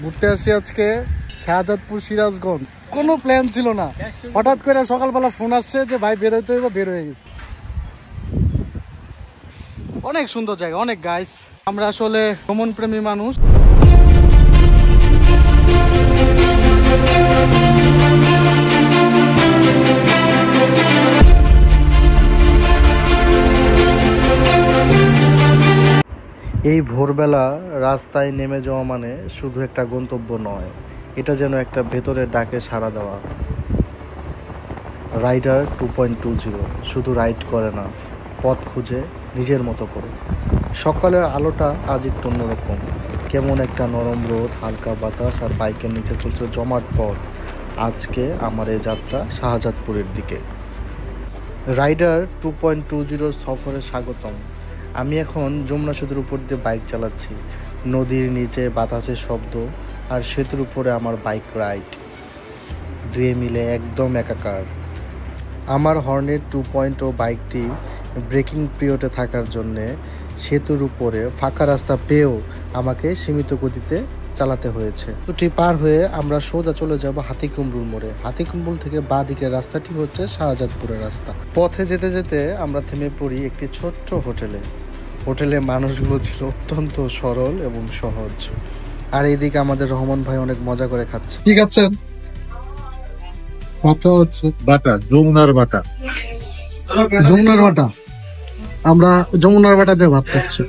ঘুরতে আসি আজকে শাহজাদপুর সিরাজগঞ্জ। কোনো প্ল্যান ছিল না, হঠাৎ করে সকালবেলা ফোন আসছে যে ভাই বেরোতে হবে, বের হয়ে গেছে। অনেক সুন্দর জায়গা, অনেক গাইস। আমরা আসলে ভ্রমণ প্রেমী মানুষ। এই ভোরবেলা রাস্তায় নেমে যাওয়া মানে শুধু একটা গন্তব্য নয়, এটা যেন একটা ভেতরের ডাকে সাড়া দেওয়া। রাইডার 2.20 শুধু রাইড করে না, পথ খুঁজে নিজের মতো করে। সকালের আলোটা আজ একটু অন্যরকম, কেমন একটা নরম রোদ, হালকা বাতাস আর বাইকের নিচে চলছে জমাট পথ। আজকে আমার এই যাত্রা শাহজাদপুরের দিকে। রাইডার 2.20 সফরে স্বাগতম। আমি এখন যমুনা সেতুর উপর দিয়ে বাইক চালাচ্ছি। নদীর নিচে বাতাসের শব্দ আর সেতুর উপরে আমার বাইক রাইড, দুয়ে মিলে একদম একাকার। আমার হর্নেট 2.0 বাইকটি ব্রেকিং পিরিয়ডে থাকার জন্যে সেতুর উপরে ফাঁকা রাস্তা পেয়েও আমাকে সীমিত গতিতে চালাতে হয়েছে। সেতুটি পার হয়ে আমরা সোজা চলে যাব হাতিকুমরুল মোড়ে। হাতিকুমরুল থেকে বাঁ দিকের রাস্তাটি হচ্ছে শাহজাদপুরের রাস্তা। পথে যেতে যেতে আমরা থেমে পড়ি একটি ছোট্ট হোটেলে। হোটেলের মানুষগুলো ছিল অত্যন্ত সরল এবং সহজ। আর এইদিকে আমাদের রহমান ভাই অনেক মজা করে খাচ্ছে। কি খাচ্ছেন? বাটা হচ্ছে বাটা, যমুনার বাটা। যমুনার বাটা। আমরা যমুনার বাটাতে ভাত খাচ্ছি।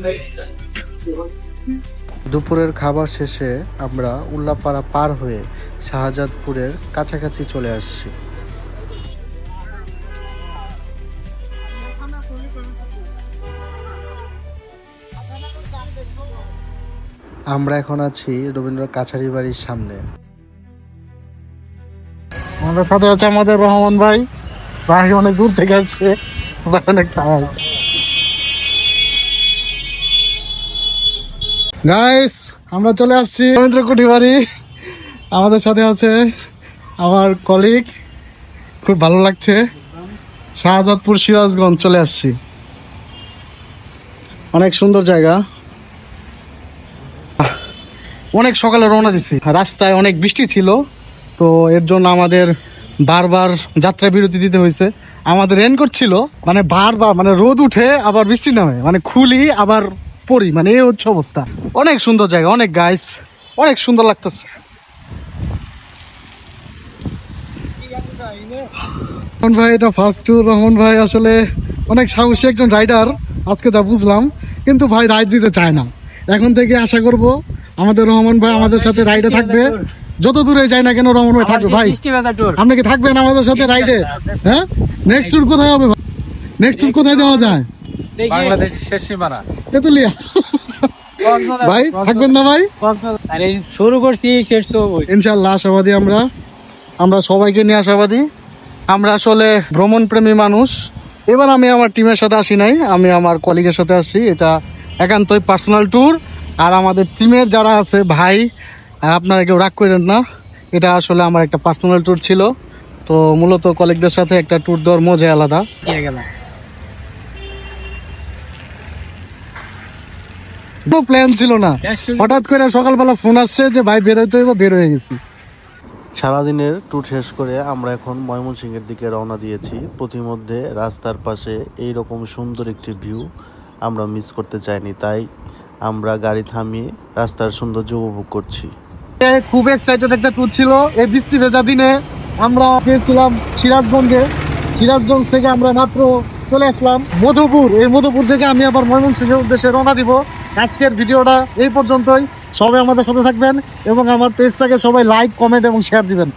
দুপুরের খাবার শেষে আমরা উল্লাপাড়া পার হয়ে শাহজাদপুরের কাছাকাছি চলে আসছি। আমরা এখন আছি রবীন্দ্র কাছারি বাড়ির সামনে। আমাদের সাথে আছে আমাদের রহমান ভাই। ভাই অনেক দূর থেকে আসছে, অনেক টায়ার্ড। গাইস, আমরা চলে আসছি রবীন্দ্র কুটি বাড়ি। আমাদের সাথে আছে আমার কলিগ, খুব ভালো লাগছে। শাহজাদপুর সিরাজগঞ্জ চলে আসছি, অনেক সুন্দর জায়গা। অনেক সকালে রওনা দিছি, রাস্তায় অনেক বৃষ্টি ছিল, তো এর জন্য আমাদের বারবার যাত্রা বিরতি দিতে হয়েছে। আমাদের রেনকোট ছিল, মানে বারবার মানে রোদ উঠে আবার বৃষ্টি নামে, মানে খুলি আবার পরি, মানে এই হচ্ছে অবস্থা। অনেক সুন্দর জায়গা, অনেক গাইস, অনেক সুন্দর লাগতেছে। রহমান ভাই এটা ফার্স্ট ট্যুর। রহমান ভাই আসলে অনেক সাহসী একজন রাইডার, আজকে যা বুঝলাম। কিন্তু ভাই রাইড দিতে চায় না। এখন থেকে আশা করব আমাদের রহমান ভাই আমাদের সাথে রাইডে থাকবে, যত দূরে যায় না কেন রহমান ভাই থাকবে। ভাই আপনি কি থাকবেন আমাদের সাথে রাইডে? হ্যাঁ, নেক্সট ট্যুর কোথায় হবে? নেক্সট ট্যুর কোথায় দেওয়া যায়? বাংলাদেশের শেষ সীমানা তেতুলিয়া। ভাই থাকবেন না ভাই? আরে শুরু করছি, শেষ তো ইনশাআল্লাহ আশাবাদী। আমরা সবাইকে নিয়ে আশাবাদী। আমরা আসলে ভ্রমণ প্রেমী মানুষ। এবার আমি আমার টিমের সাথে আসি নাই, আমি আমার কলিগের সাথে আসছি। এটা একান্তই পার্সোনাল ট্যুর। আর আমাদের টিমের যারা আছে ভাই, আপনারা কেউ রাগ করেন না, এটা আসলে আমার একটা পার্সোনাল ট্যুর ছিল। তো মূলত কলিগদের সাথে একটা ট্যুর দেওয়ার মজা আলাদা। কোনো প্ল্যান ছিল না, হঠাৎ করে সকালবেলা ফোন আসছে যে ভাই বেরোতে হবে, বের হয়ে গেছি। সারাদিনের ট্যুর শেষ করে আমরা এখন ময়মনসিংহের দিকে রওনা দিয়েছি। প্রতিমধ্যে রাস্তার পাশে এইরকম সুন্দর একটি ভিউ আমরা মিস করতে চাইনি, তাই আমরা গাড়ি থামিয়ে রাস্তার সৌন্দর্য উপভোগ করছি। খুব এক্সাইটেড একটা ট্যুর ছিল। এই বৃষ্টি ভেজা দিনে আমরা গিয়েছিলাম সিরাজগঞ্জে। সিরাজগঞ্জ থেকে আমরা মাত্র চলে আসলাম মধুপুর। এই মধুপুর থেকে আমি আবার ময়মনসিংহের উদ্দেশ্যে রওনা দিব। আজকের ভিডিওটা এই পর্যন্তই। সবাই আমাদের সাথে থাকবেন এবং আমার পেজটাকে সবাই লাইক, কমেন্ট এবং শেয়ার দিবেন।